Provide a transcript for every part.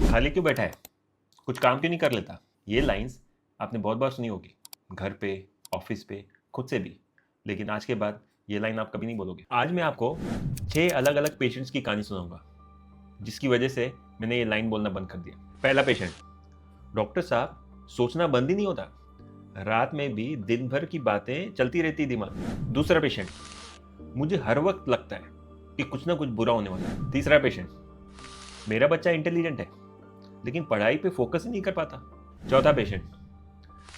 खाली क्यों बैठा है? कुछ काम क्यों नहीं कर लेता? ये लाइंस आपने बहुत बार सुनी होगी, घर पे, ऑफिस पे, खुद से भी। लेकिन आज के बाद ये लाइन आप कभी नहीं बोलोगे। आज मैं आपको 6 अलग-अलग पेशेंट्स की कहानी सुनाऊंगा, जिसकी वजह से मैंने ये लाइन बोलना बंद कर दिया। पहला पेशेंट, डॉक्टर साहब सोचना बंद ही नहीं होता, रात में भी दिन भर की बातें चलती रहती दिमाग में। दूसरा पेशेंट, मुझे हर वक्त लगता है कि कुछ ना कुछ बुरा होने वाला है। तीसरा पेशेंट, मेरा बच्चा इंटेलिजेंट है लेकिन पढ़ाई पे फोकस ही नहीं कर पाता। चौथा पेशेंट,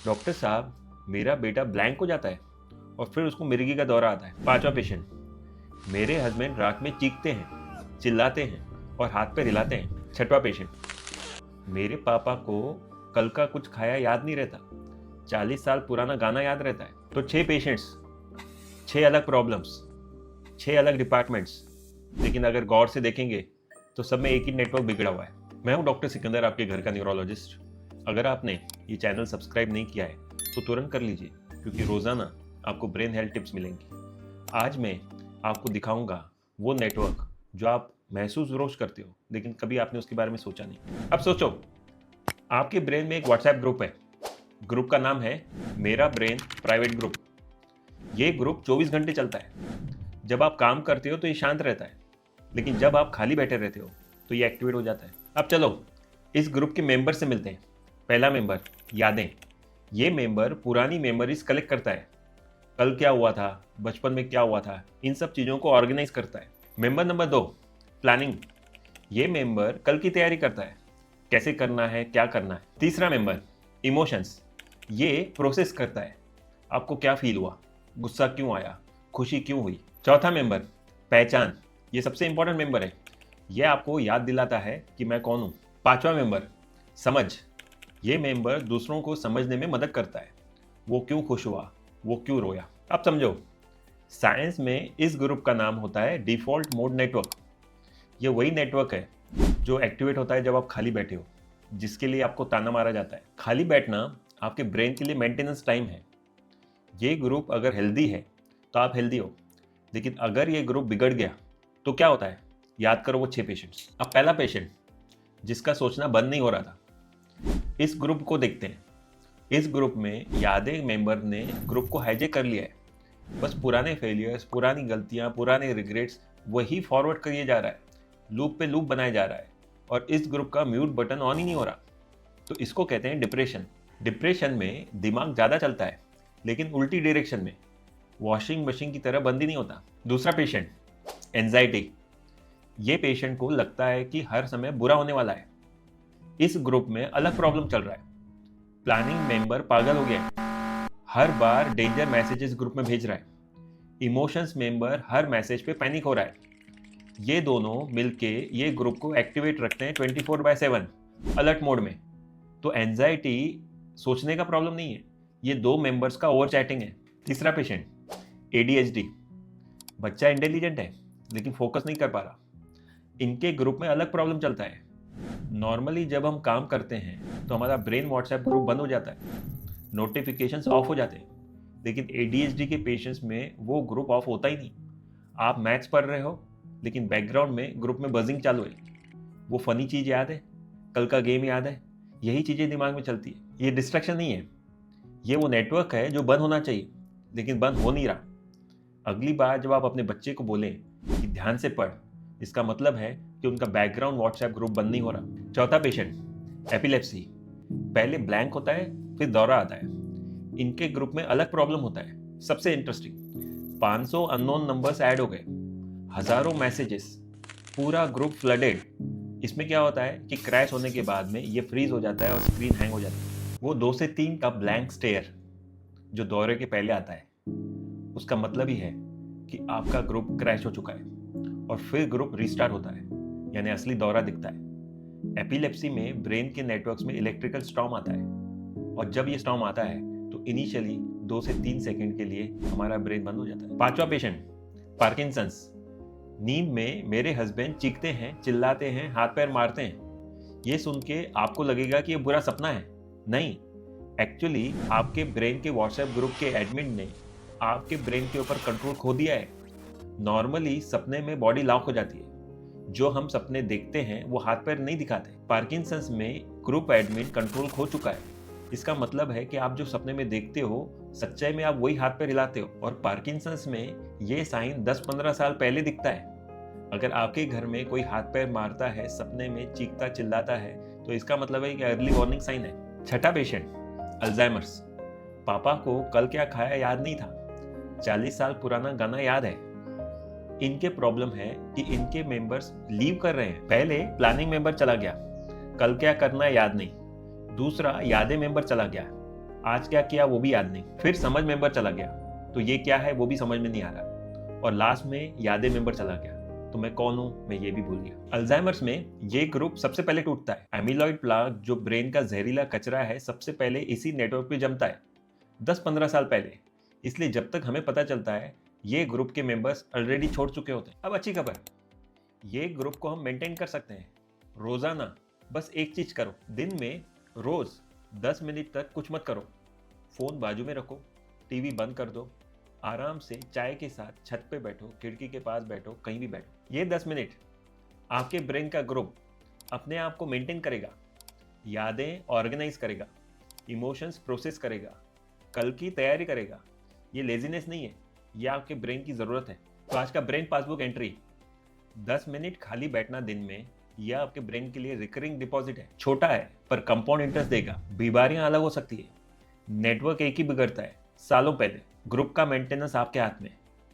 डॉक्टर साहब मेरा बेटा ब्लैंक हो जाता है और फिर उसको मिर्गी का दौरा आता है। पांचवा पेशेंट, मेरे हस्बैंड रात में चीखते हैं, चिल्लाते हैं और हाथ पे हिलाते हैं। छठवां पेशेंट, मेरे पापा को कल का कुछ खाया याद नहीं रहता, 40 साल पुराना गाना याद रहता है। तो 6 पेशेंट्स, 6 अलग प्रॉब्लम्स, 6 अलग डिपार्टमेंट्स, लेकिन अगर गौर से देखेंगे तो सब में एक ही नेटवर्क बिगड़ा हुआ है। मैं हूं डॉक्टर सिकंदर, आपके घर का न्यूरोलॉजिस्ट। अगर आपने ये चैनल सब्सक्राइब नहीं किया है तो तुरंत कर लीजिए, क्योंकि रोजाना आपको ब्रेन हेल्थ टिप्स मिलेंगी। आज मैं आपको दिखाऊंगा वो नेटवर्क जो आप महसूस रोज करते हो लेकिन कभी आपने उसके बारे में सोचा नहीं। अब सोचो, आपके ब्रेन में एक व्हाट्सएप ग्रुप है। ग्रुप का नाम है मेरा ब्रेन प्राइवेट ग्रुप। ये ग्रुप 24 घंटे चलता है। जब आप काम करते हो तो ये शांत रहता है, लेकिन जब आप खाली बैठे रहते हो तो ये एक्टिवेट हो जाता है। अब चलो इस ग्रुप के मेंबर से मिलते हैं। पहला मेंबर, यादें। ये मेंबर पुरानी मेमोरीज कलेक्ट करता है। कल क्या हुआ था, बचपन में क्या हुआ था, इन सब चीज़ों को ऑर्गेनाइज करता है। Member number 2, planning. ये मेंबर कल की तैयारी करता है, कैसे करना है, क्या करना है। तीसरा मेंबर, इमोशंस। ये प्रोसेस करता है, आपको क्या फील हुआ, गुस्सा क्यों आया, खुशी क्यों हुई। चौथा मेंबर, पहचान। ये सबसे इंपॉर्टेंट मेंबर है, यह आपको याद दिलाता है कि मैं कौन हूँ। पांचवा मेंबर, समझ। ये मेंबर दूसरों को समझने में मदद करता है, वो क्यों खुश हुआ, वो क्यों रोया। अब समझो, साइंस में इस ग्रुप का नाम होता है डिफॉल्ट मोड नेटवर्क। ये वही नेटवर्क है जो एक्टिवेट होता है जब आप खाली बैठे हो, जिसके लिए आपको ताना मारा जाता है। खाली बैठना आपके ब्रेन के लिए मेंटेनेंस टाइम है। ये ग्रुप अगर हेल्दी है तो आप हेल्दी हो, लेकिन अगर ये ग्रुप बिगड़ गया तो क्या होता है? याद करो वो 6 पेशेंट्स। अब पहला पेशेंट जिसका सोचना बंद नहीं हो रहा था, इस ग्रुप को देखते हैं। इस ग्रुप में यादें मेंबर ने ग्रुप को हाईजैक कर लिया है। बस पुराने फेलियर्स, पुरानी गलतियां, पुराने रिग्रेट्स वही फॉरवर्ड करिए जा रहा है, लूप पे लूप बनाया जा रहा है, और इस ग्रुप का म्यूट बटन ऑन ही नहीं हो रहा। तो इसको कहते हैं डिप्रेशन। डिप्रेशन में दिमाग ज़्यादा चलता है लेकिन उल्टी डायरेक्शन में, वॉशिंग मशीन की तरह बंद ही नहीं होता। दूसरा पेशेंट, एंजाइटी। ये पेशेंट को लगता है कि हर समय बुरा होने वाला है। इस ग्रुप में अलग प्रॉब्लम चल रहा है। प्लानिंग मेंबर पागल हो गया है, हर बार डेंजर मैसेजेस ग्रुप में भेज रहा है। इमोशंस मेंबर हर मैसेज पे पैनिक हो रहा है। ये दोनों मिलके ये ग्रुप को एक्टिवेट रखते हैं 24/7 अलर्ट मोड में। तो एंजाइटी सोचने का प्रॉब्लम नहीं है, ये 2 मेंबर्स का ओवर चैटिंग है। तीसरा पेशेंट, ADHD। बच्चा इंटेलिजेंट है लेकिन फोकस नहीं कर पा रहा। इनके ग्रुप में अलग प्रॉब्लम चलता है। नॉर्मली जब हम काम करते हैं तो हमारा ब्रेन व्हाट्सएप ग्रुप बंद हो जाता है, नोटिफिकेशंस ऑफ हो जाते हैं, लेकिन ADHD के पेशेंट्स में वो ग्रुप ऑफ होता ही नहीं। आप मैथ्स पढ़ रहे हो लेकिन बैकग्राउंड में ग्रुप में बजिंग चालू है। वो फनी चीज़ याद है, कल का गेम याद है, यही चीज़ें दिमाग में चलती है। ये डिस्ट्रैक्शन नहीं है, ये वो नेटवर्क है जो बंद होना चाहिए लेकिन बंद हो नहीं रहा। अगली बार जब आप अपने बच्चे को बोलें कि ध्यान से पढ़, इसका मतलब है कि उनका बैकग्राउंड व्हाट्सएप ग्रुप बंद नहीं हो रहा। चौथा पेशेंट, एपिलेप्सी। पहले ब्लैंक होता है फिर दौरा आता है। इनके ग्रुप में अलग प्रॉब्लम होता है। सबसे इंटरेस्टिंग, 500 अननोन नंबर्स ऐड हो गए, हजारों मैसेजेस, पूरा ग्रुप फ्लडेड। इसमें क्या होता है कि क्रैश होने के बाद में ये फ्रीज हो जाता है और स्क्रीन हैंग हो जाती है। वो 2 से 3 का ब्लैंक स्टेयर जो दौरे के पहले आता है, उसका मतलब ही है कि आपका ग्रुप क्रैश हो चुका है और फिर ग्रुप रीस्टार्ट होता है, यानी असली दौरा दिखता है। एपिलेप्सी में ब्रेन के नेटवर्क्स में इलेक्ट्रिकल स्टॉर्म आता है, और जब ये स्टॉर्म आता है तो इनिशियली 2 से 3 सेकंड के लिए हमारा ब्रेन बंद हो जाता है। पांचवा पेशेंट, पार्किंसंस। नींद में मेरे हस्बैंड चीखते हैं, चिल्लाते हैं, हाथ पैर मारते हैं। ये सुन के आपको लगेगा कि ये बुरा सपना है। नहीं, एक्चुअली आपके ब्रेन के व्हाट्सएप ग्रुप के एडमिन ने आपके ब्रेन के ऊपर कंट्रोल खो दिया है। नॉर्मली सपने में बॉडी लॉक हो जाती है, जो हम सपने देखते हैं वो हाथ पैर नहीं दिखाते। पार्किंसंस में ग्रुप एडमिन कंट्रोल खो चुका है। इसका मतलब है कि आप जो सपने में देखते हो सच्चाई में आप वही हाथ पैर हिलाते हो। और पार्किंसंस में ये साइन 10-15 साल पहले दिखता है। अगर आपके घर में कोई हाथ पैर मारता है, सपने में चीखता चिल्लाता है, तो इसका मतलब है कि अर्ली वार्निंग साइन है। छठा पेशेंट, अल्जाइमर्स। पापा को कल क्या खाया याद नहीं था, 40 साल पुराना गाना याद है। इनके प्रॉब्लम है कि इनके मेंबर्स लीव कर रहे हैं। पहले प्लानिंग मेंबर चला गया, कल क्या करना है याद नहीं। दूसरा यादें मेंबर चला गया, आज क्या किया वो भी याद नहीं। फिर समझ मेंबर चला गया, तो ये क्या है वो भी समझ में नहीं आ रहा। और लास्ट में यादें मेंबर चला गया, तो मैं कौन हूं मैं ये भी भूल गया। अल्जाइमर्स में ये ग्रुप सबसे पहले टूटता है। एमिलॉइड प्लाक जो ब्रेन का जहरीला कचरा है सबसे पहले इसी नेटवर्क पे जमता है 10-15 साल पहले। इसलिए जब तक हमें पता चलता है ये ग्रुप के मेंबर्स ऑलरेडी छोड़ चुके होते हैं। अब अच्छी खबर, ये ग्रुप को हम मेंटेन कर सकते हैं। रोजाना बस एक चीज करो, दिन में रोज 10 मिनट तक कुछ मत करो। फोन बाजू में रखो, टीवी बंद कर दो, आराम से चाय के साथ छत पे बैठो, खिड़की के पास बैठो, कहीं भी बैठो। ये 10 मिनट आपके ब्रेन का ग्रुप अपने आप को मेंटेन करेगा, यादें ऑर्गेनाइज करेगा, इमोशंस प्रोसेस करेगा, कल की तैयारी करेगा। ये लेजीनेस नहीं है, ये आपके ब्रेन की जरूरत है। तो आज का ब्रेन पासबुक एंट्री, 10 मिनट खाली बैठना दिन में, यह आपके ब्रेन के लिए रिकरिंग डिपॉजिट है। छोटा है पर कंपाउंड इंटरेस्ट देगा। बीमारियां अलग हो सकती है, नेटवर्क एक ही बिगड़ता है सालों पहले। ग्रुप का मेंटेनेंस आपके हाथ में,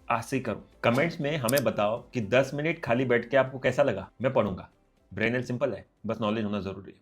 आज से करो। कमेंट्स में हमें बताओ कि 10 मिनट खाली बैठ के आपको कैसा लगा। मैं पढ़ूंगा। ब्रेन हेल्थ सिंपल है, बस नॉलेज होना जरूरी है।